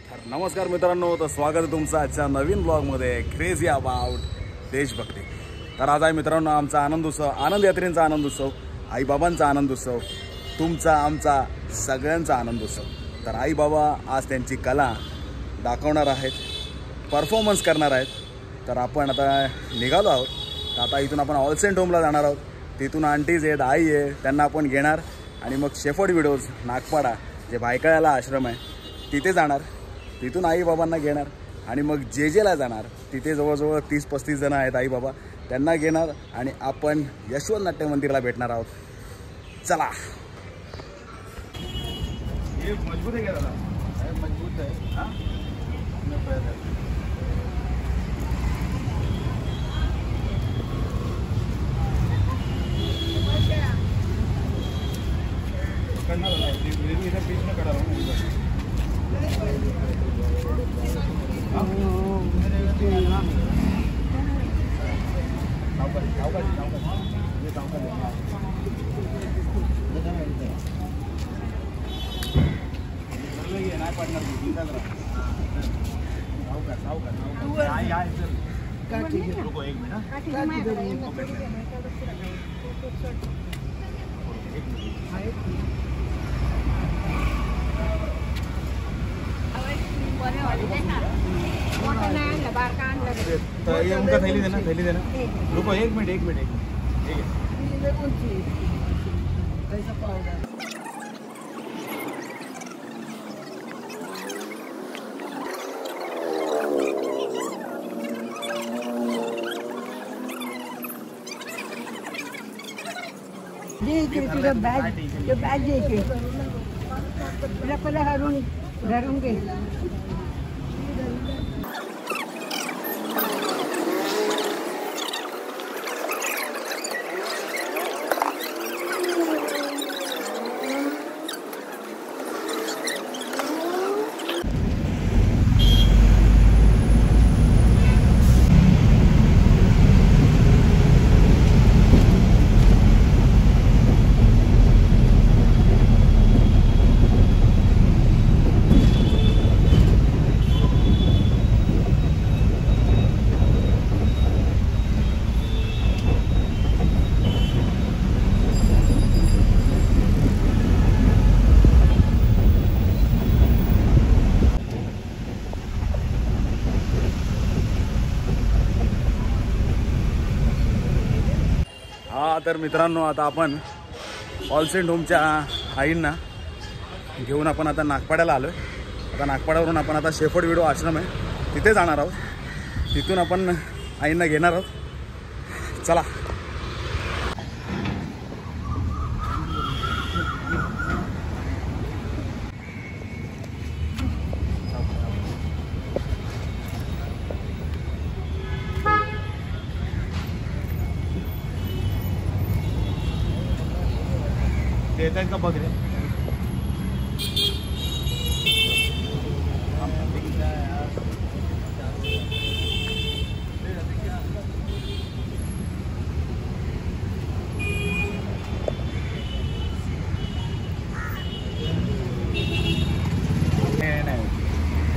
तर नमस्कार मित्रांनो, तर स्वागत आहे तुमचं आजच्या नवीन ब्लॉगमध्ये क्रेझी अबाउट देशभक्ती। तर आज आहे मित्रांनो आमचा आनंद उत्सव, आनंद यात्रेचा आनंद उत्सव, आईबाबांचा आनंद उत्सव, तुमचा आमचा सगळ्यांचा आनंद उत्सव। तर आई बाबा आज त्यांची कला दाखवणार आहेत, परफॉर्मन्स करणार आहेत। तर आपण आता निघालो आहोत। तर आता इथून आपण ऑल सेंट होमला जाणार आहोत। तिथून आंटीज आहेत, आई आहे, त्यांना आपण घेणार आणि मग शेफर्ड विडोज नागपाडा जे भायखळ्याला आश्रम आहे तिथे जाणार। तिथून आई बाबांना घेणार आणि मग जेजेला जाणार। तिथे जवळजवळ 30-35 जण आहेत आई बाबा, त्यांना घेणार आणि आपण यशवंत नाट्य मंदिरला भेटणार आहोत। चला। हे मजबूत आहे का दादा? मजबूत आहे हां। करना वाला है मेरे इधर बीच में खड़ा हूं। रुको एक मिनट। तो ये उनका थैली देना, थैली देना। रुको एक मिनट एक मिनट। बैग दे पहिला घरून घे। हां, तर मित्रांनो आता आपण ऑल सेंट होमच्या आईंना घेऊन आपण आता नागपाड्याला आलो आहे। आता नागपाड्यावरून आपण आता शेफर्ड विडो आश्रम आहे तिथे जाणार आहोत। तिथून आपण आईंना घेणार आहोत। चला। देता है का बघ रे।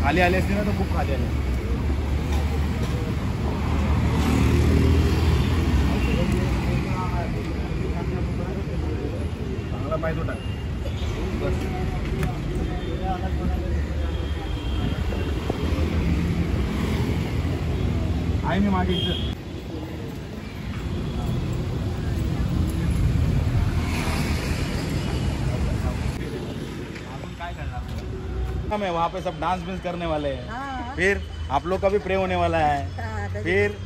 खाली आले असते ना तर खूप खाली आले। चांगला पाय तो टाक बस। आहे मी मागे इथं। हम है वहाँ पे सब डांस वांस करने वाले हैं। फिर आप लोग का भी प्रे होने वाला है। फिर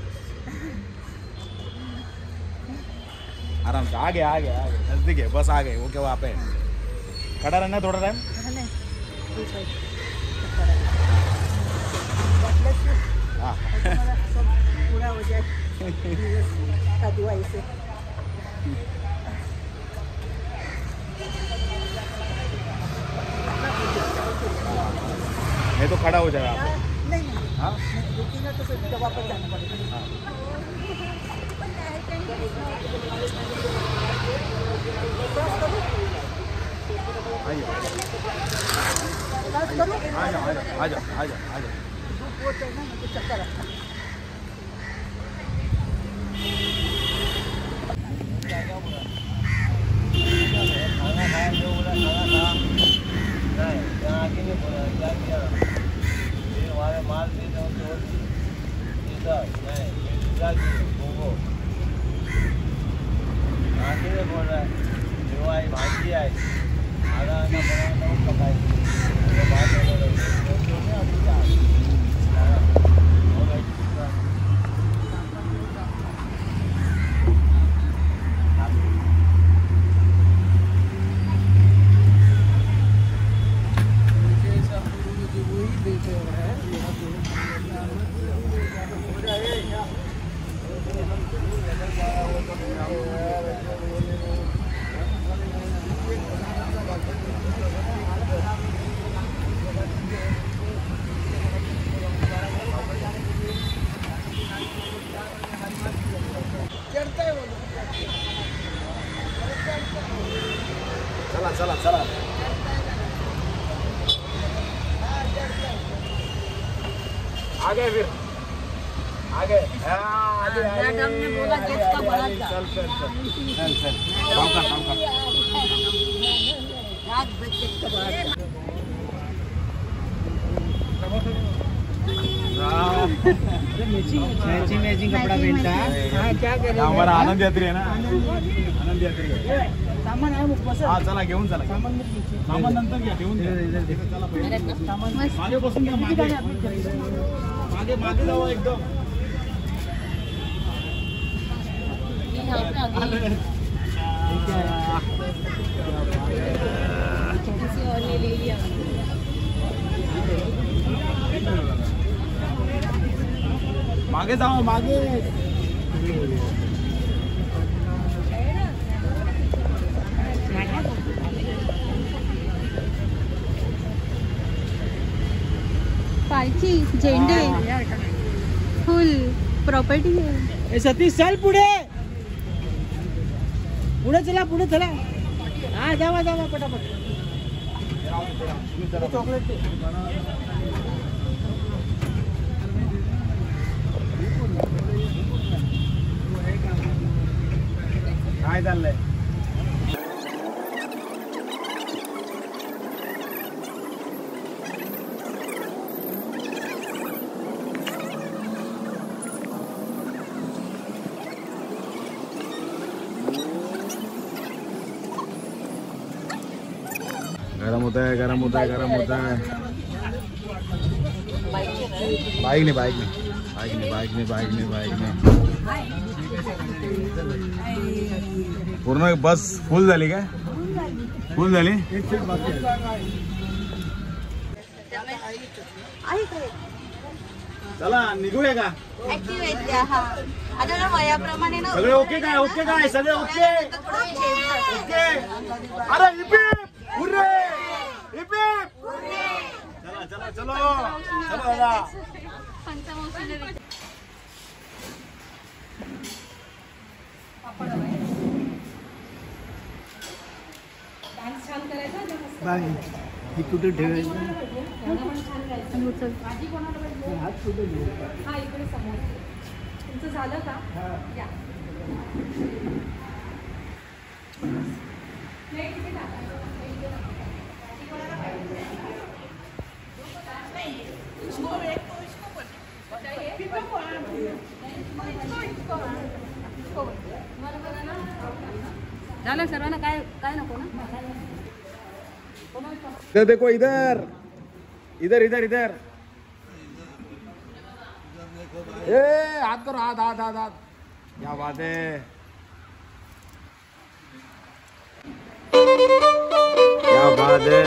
आराम से आगे आगे आगे नजदीक है, बस आ गए। वो क्या वहाँ पे खड़ा रहना है थोड़ा टाइम। हाँ पूरा हो जाए से। नहीं तो खड़ा हो जाएगा आप। नहीं हाँ रुकिएगा तो फिर वापस जाना पड़ेगा। आइए बस करो। आ जाओ आ जाओ आ जाओ आ जाओ आ जाओ। धूप बहुत है ना, मुझे चक्कर आता है। भाजी आहे आला पकायची चला चला चला आगे फिर आगे मैडम ने बोला जिसका बड़ा था। चल चल चल चल चल काम कर रात बच्चे का बड़ा था। मैचिंग कपड़ा पहनता है। हाँ, क्या करें? हमारा आनंद यात्री है ना आनंद यात्री है सामान आहे मग बस. हा चला घेऊन चला सामान नंतर घ्या घेऊन घ्या चला पहिले मागे बसून घ्या मागे मागे जाऊ एकदम मागे जाओ मागे पालखी झेंडे फुल प्रॉपर्टी आहे. सतीश चल पुढे पुढे चला पुढे चला. हा जावा जावा पटापट. चॉकलेट काय चाललंय गरम होता है गरम होता है गरम होता है बाइक नहीं बाइक नहीं बाइक नहीं बाइक नहीं बाइक नहीं बाइक नहीं पूर्ण बस फुल झाली काय फुल झाली चला निघूया का आता वयाप्रमाणे ना सगळे ओके काय सगळे ओके ओके अरे हिप हुर्रे हिप चला चला चलो चलो दादा पंचमौसमी ही कुठे ठेवायची. हा इकडे समोर तुमचं झालं का या झालं सर्वांना काय काय नको ना. इधर देखो इधर इधर इधर इधर ए हाथ करो हाथ हाथ हाथ हाथ क्या बात है क्या बात है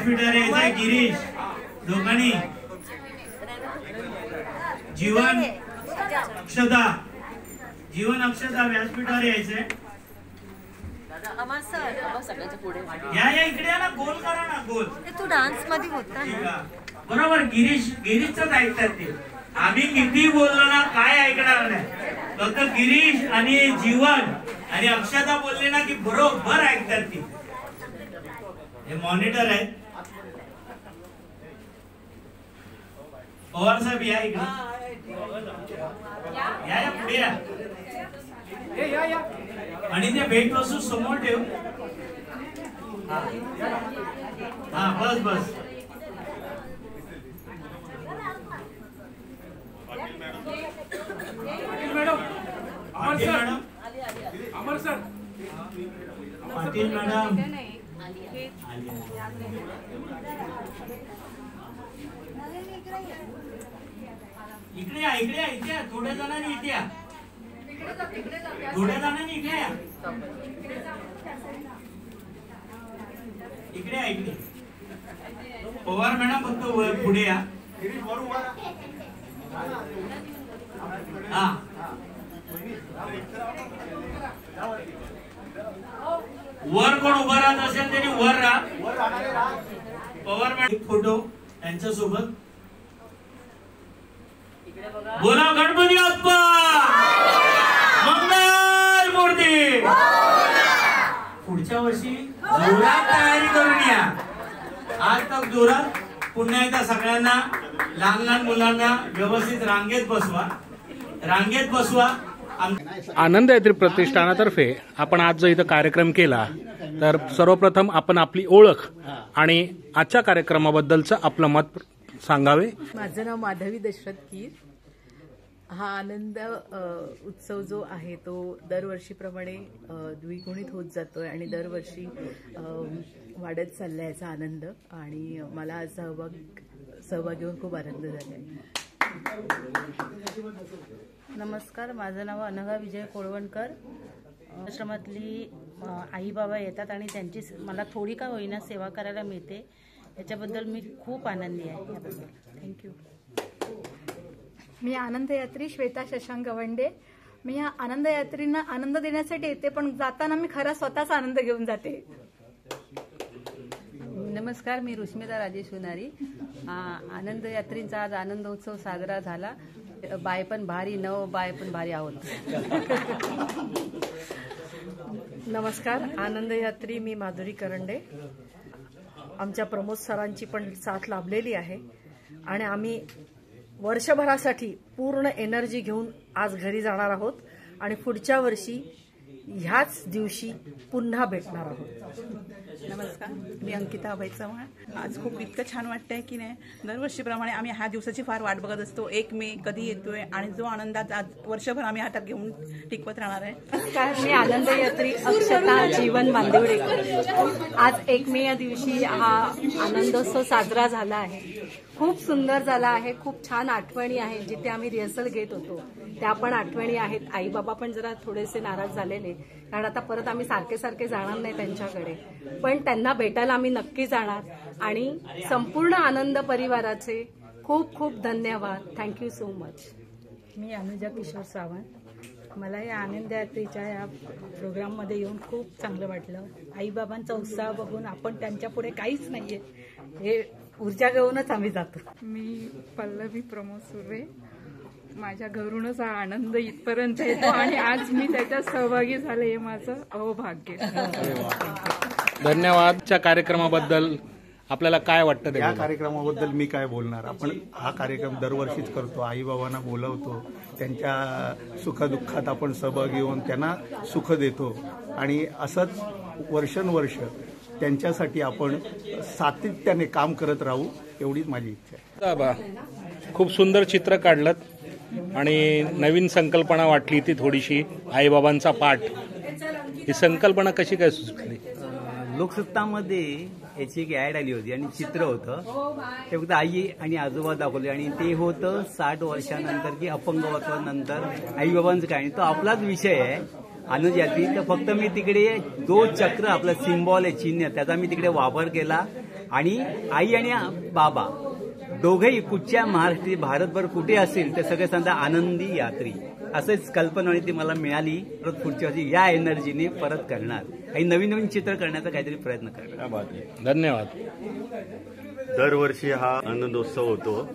व्यासपीठावर यायचंय गिरीश दोघांनी. जीवन अक्षदा व्यासपीठावर यायचंय. या इकडे ना, गोल करा ना, गोल. तू डान्स मध्ये होता ना. बरोबर, गिरीशच ऐकतात ते. आम्ही किती बोललो ना, काय ऐकणार नाही. फक्त गिरीश आणि जीवन आणि अक्षता बोलले ना की बरोबर ऐकतात ती. हे मॉनिटर आहेत. पवार साहेब या इकडे. या पुढे या. आणि ते भेटवस्तू समोर ठेव. हा बस बस. पाटील मॅडम इकडे या, इकडे या, इथे या. थोड्या जणांनी इथे या. थोड्या जणांनी इकडे या. इकडे या, इकडे. पवार मॅडम फक्त पुढे या. हा वर कोण उभा राहत असेल त्यांनी वर राहा. पवार मॅडम फोटो त्यांच्या सोबत. बोला गणपती बाप्पा मंगल मूर्ती. पुढच्या वर्षी जोरात तयारी करून या. आज तक जोरात. पुन्हा एकदा सगळ्यांना, लहान लहान मुलांना व्यवस्थित रांगेत बसवा. आनंद यात्री प्रतिष्ठानातर्फे आपण आज जो इथं कार्यक्रम केला, तर सर्वप्रथम आपण आपली ओळख आणि आजच्या कार्यक्रमाबद्दलचं आपलं मत सांगावे. माझं नाव माधवी दशरथ कीर. हा आनंद उत्सव जो आहे तो दरवर्षीप्रमाणे द्विगुणित होत जातोय आणि दरवर्षी वाढत चाललाय याचा आनंद. आणि मला आज सहभाग घेऊन खूप आनंद झालाय. नमस्कार, माझं नाव अनघा विजय कोळवणकर. आश्रमातली आई बाबा येतात आणि त्यांची मला थोडी का होईना सेवा करायला मिळते, याच्याबद्दल मी खूप आनंदी आहे. याबद्दल थँक्यू. मी आनंद यात्री श्वेता शशांक गवंडे. मी या आनंद यात्रींना आनंद देण्यासाठी येते, पण जाताना मी खरा स्वतःचा आनंद घेऊन जाते. नमस्कार, मी रुश्मिता राजेश सोनारी. आनंद यात्रींचा आज आनंदोत्सव साजरा झाला. बाय पण भारी, नव बाय पण भारी आहोत. नमस्कार, आनंद यात्री. मी माधुरी करंडे. आमच्या प्रमोद सरांची पण साथ लाभलेली आहे आणि आम्ही वर्षभरासाठी पूर्ण एनर्जी घेऊन आज घरी जाणार आहोत आणि पुढच्या वर्षी ह्याच दिवशी पुन्हा भेटणार आहोत. नमस्कार, मी अंकिता अभय चव्हाण. आज खूप इतकं छान वाटतंय की नाही. दरवर्षीप्रमाणे आम्ही ह्या दिवसाची फार वाट बघत असतो. 1 मे कधी येतोय आणि जो आनंदात आज वर्षभर आम्ही हातात घेऊन टिकवत राहणार आहे. नमस्कार, मी आनंद यात्री अक्षता जीवन बांदिवडेकर. आज 1 मे या दिवशी हा आनंदोत्सव साजरा झाला आहे. खूप सुंदर झाला आहे. खूप छान आठवणी आहेत. जिथे आम्ही रिहर्सल घेत होतो त्या पण आठवणी आहेत. आई बाबा पण जरा थोडेसे नाराज झालेले, कारण आता परत आम्ही सारखे जाणार नाही त्यांच्याकडे, पण त्यांना भेटायला आम्ही नक्की जाणार. आणि संपूर्ण आनंद परिवाराचे खूप खूप धन्यवाद. Thank you so much. मी अनुजा किशोर सावंत. मला या आनंद यात्रेच्या या प्रोग्राममध्ये येऊन खूप चांगलं वाटलं. आईबाबांचा उत्साह बघून आपण त्यांच्या पुढे काहीच नाहीये हे ऊर्जा घेऊनच आम्ही जातो. मी पल्लवी प्रमोद सुर्वे. माझ्या घरूनच हा आनंद इथपर्यंत येतो आणि आज मी त्याच्यात सहभागी झाले हे माझं अहोभाग्य. धन्यवादच्या कार्यक्रमाबद्दल आपल्याला काय वाटतं? या कार्यक्रमाबद्दल मी काय बोलणार. आपण हा कार्यक्रम दरवर्षीच करतो. आईबाबांना बोलवतो, त्यांच्या सुखदुःखात आपण सहभागी होऊन त्यांना सुख देतो आणि असंच वर्षानुवर्ष त्यांच्यासाठी आपण सातत्याने काम करत राहू, एवढीच माझी इच्छा आहे. खूप सुंदर चित्र काढलं आणि नवीन संकल्पना वाटली ती थोडीशी. आईबाबांचा पाठ, ही संकल्पना कशी काय सुचली? लोकसत्तामध्ये याची एक ऍड आली होती आणि चित्र होतं. ते फक्त आई आणि आजोबा दाखवले आणि ते होतं 60 वर्षानंतर की अपंगत्वानंतर आईबाबांचं काय. तो आपलाच विषय आहे आनंद यात्री. तर फक्त मी तिकडे 2 चक्र आपलं सिम्बॉल आहे, चिन्ह, त्याचा मी तिकडे वापर केला आणि आई आणि बाबा दोघेही कुठच्या महाराष्ट्र भारतभर कुठे असेल ते सगळे सांगता आनंदी यात्री असंच कल्पना ती मला मिळाली. परत पुढच्या वर्षी या एनर्जीने परत करणार आणि नवीन नवीन चित्र करण्याचा काहीतरी प्रयत्न करणार. धन्यवाद. दरवर्षी हा आनंदोत्सव होतो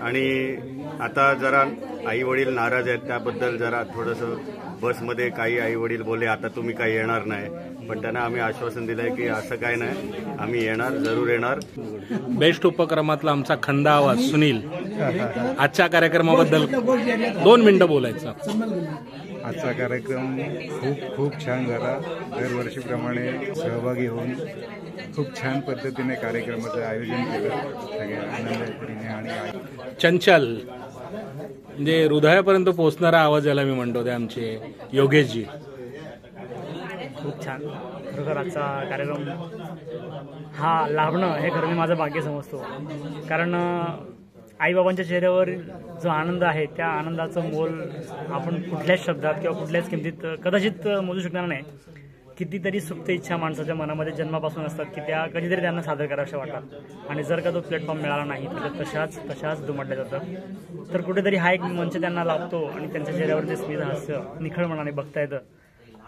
आणि आता जरा आई वडील नाराज आहेत त्याबद्दल जरा थोडंसं बसमध्ये काही आई वडील बोलले आता तुम्ही काही येणार नाही, पण त्यांना आम्ही आश्वासन दिलंय की असं काय नाही, आम्ही येणार, जरूर येणार. बेस्ट उपक्रमातला आमचा खंदा आवाज सुनील, आजच्या कार्यक्रमाबद्दल 2 मिनिटं बोलायचं. आजचा कार्यक्रम खूप छान झाला. दरवर्षीप्रमाणे सहभागी होऊन खूप छान पद्धतीने कार्यक्रमाचं आयोजन केलं सगळ्या आनंदाने. आणि चंचल म्हणजे हृदयापर्यंत पोहोचणारा आवाज याला मी म्हणतो ते आमचे योगेशजी. खूप छान. खरोखर आजचा कार्यक्रम हा लाभणं हे खरं मी माझं भाग्य समजतो. कारण आईबाबांच्या चेहऱ्यावर जो आनंद आहे त्या आनंदाचं मोल आपण कुठल्याच शब्दात किंवा कुठल्याच किमतीत कदाचित मोजू शकणार नाही. कितीतरी सुप्त इच्छा माणसाच्या मनामध्ये जन्मापासून असतात की त्या कधीतरी त्यांना सादर कराव्याशा वाटतात आणि जर का तो प्लॅटफॉर्म मिळाला नाही तर तशाच दुमडल्या जातात. तर कुठेतरी हा एक मंच त्यांना लाभतो आणि त्यांच्या चेहऱ्यावर ते स्मित हास्य निखळ मनाने बघता येतं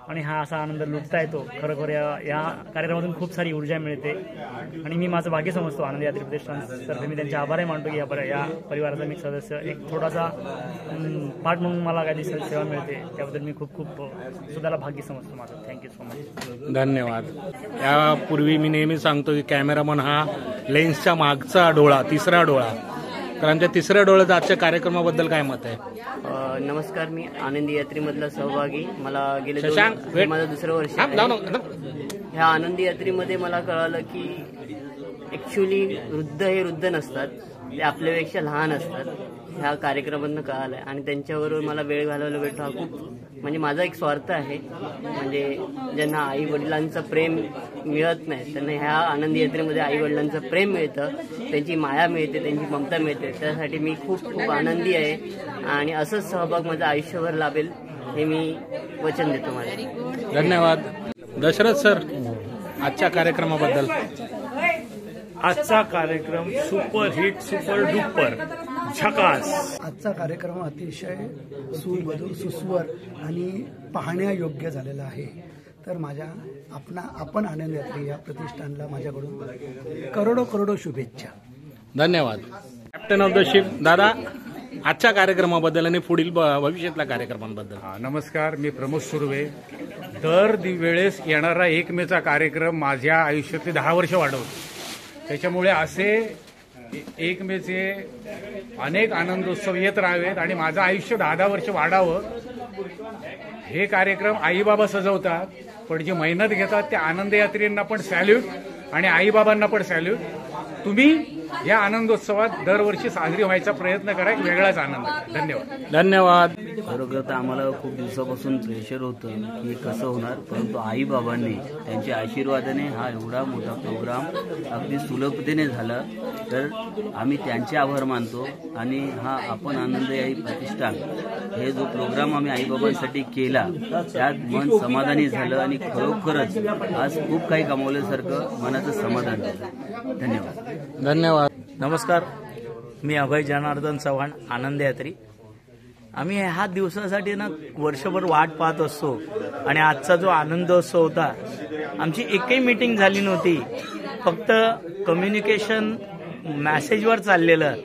आणि हा असा आनंद लुटता येतो. खरोखर या कार्यक्रमातून खूप सारी ऊर्जा मिळते आणि मी माझं भाग्य समजतो आनंद यात्री प्रतिष्ठानतर्फे. मी त्यांचे आभारही मानतो की या परिवाराचा मी सदस्य एक थोडासा पार्ट म्हणून मला काही सेवा मिळते त्याबद्दल मी खूप स्वतःला भाग्य समजतो माझं. Thank you so much. धन्यवाद. यापूर्वी मी नेहमी सांगतो की कॅमेरामन हा लेन्सच्या मागचा डोळा, तिसरा डोळा. तर आमच्या तिसऱ्या डोळ्याचा आजच्या कार्यक्रमाबद्दल काय मत आहे? नमस्कार, मी आनंदी यात्रेमधला सहभागी. मला गेले माझं 2रं वर्ष. ह्या आनंदी यात्रेमध्ये मला कळालं की ऍक्च्युली वृद्ध हे वृद्ध नसतात, ते आपल्यापेक्षा लहान असतात. ह्या कार्यक्रमातून कळालंय आणि त्यांच्याबरोबर मला वेळ घालवायला भेटतो हा खूप म्हणजे माझा एक स्वार्थ आहे. म्हणजे ज्यांना आई वडिलांचं प्रेम मिळत नाही त्यांना ह्या आनंदी यात्रेमध्ये आई वडिलांचं प्रेम मिळतं, त्यांची माया मिळते, त्यांची ममता मिळते. त्यासाठी मी खूप आनंदी आहे आणि असंच सहभाग माझं आयुष्यभर लाभेल हे मी वचन देतो माझे. धन्यवाद. दशरथ सर, आजच्या कार्यक्रमाबद्दल. आजचा कार्यक्रम सुपरहिट, सुपर डुपर, झकास. आजचा कार्यक्रम अतिशय सुमधुर, सुस्वर आणि पाहण्यायोग्य झालेला आहे. तर आपण आनंद यात्री या प्रतिष्ठानला माझ्याकडून करोडो शुभेच्छा. धन्यवाद. कॅप्टन ऑफ द शिप दादा, आजच्या कार्यक्रमाबद्दल आणि पुढील भविष्यातल्या कार्यक्रमांबद्दल. नमस्कार, मी प्रमोद सुर्वे. दर वेळेस येणारा 1 मेचा कार्यक्रम माझ्या आयुष्यातले 10 वर्ष वाढवतो. त्याच्यामुळे असे 1 मेचे अनेक आनंदोत्सव येत राहावेत आणि माझं आयुष्य 10 वर्ष वाढावं. हे कार्यक्रम आईबाबा सजवतात, पण जी मेहनत घेतात त्या आनंद यात्रींना पण सॅल्यूट आणि आईबाबांना पण सॅल्यूट. तुम्ही या आनंदोत्सवात दरवर्षी साजरी व्हायचा प्रयत्न करा, एक वेगळाच आनंद. धन्यवाद. धन्यवाद. खरोखर तर आम्हाला खूप दिवसापासून प्रेशर होतं की कसं होणार, परंतु आईबाबांनी त्यांच्या आशीर्वादाने हा एवढा मोठा प्रोग्राम अगदी सुलभतेने झाला. तर आम्ही त्यांचे आभार मानतो आणि हा आपण आनंद याई प्रतिष्ठान हे जो प्रोग्राम आम्ही आईबाबांसाठी केला त्यात मन समाधानी झालं आणि खरोखरच आज खूप काही कमावल्यासारखं मनाचं समाधान झालं. धन्यवाद. धन्यवाद. नमस्कार, मी अभय जनार्दन चव्हाण, आनंद यात्री. आम्ही ह्या दिवसासाठी ना वर्षभर वाट पाहत असतो आणि आजचा जो आनंदोत्सव होता, आमची एकही मीटिंग झाली नव्हती, फक्त कम्युनिकेशन मॅसेजवर चाललेलं.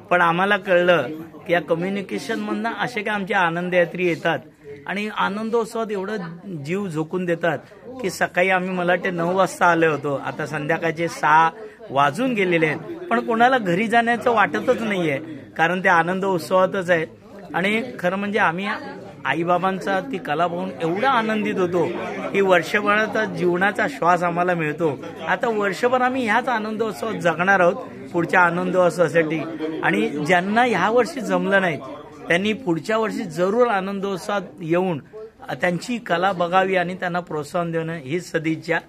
पण आम्हाला कळलं की या कम्युनिकेशनमधनं असे काय आमचे आनंद यात्री येतात आणि आनंदोत्सवात एवढं जीव झोकून देतात की सकाळी आम्ही मला वाटते 9 वाजता आलो होतो, आता संध्याकाळचे 6 वाजून गेलेले आहेत, पण कोणाला घरी जाण्याचं वाटतच नाहीये कारण ते आनंद उत्सवातच आहे. आणि खरं म्हणजे आम्ही आईबाबांचा ती कला पाहून एवढा आनंदित होतो की वर्षभराचा जीवनाचा श्वास आम्हाला मिळतो. आता वर्षभर आम्ही ह्याच आनंदोत्सवात जगणार आहोत पुढच्या आनंदोत्सवासाठी. आणि ज्यांना ह्या वर्षी जमलं नाही त्यांनी पुढच्या वर्षी जरूर आनंदोत्सवात येऊन त्यांची कला बघावी आणि त्यांना प्रोत्साहन देणं ही सदिच्छा.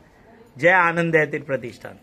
जय आनंद यात्री प्रतिष्ठान.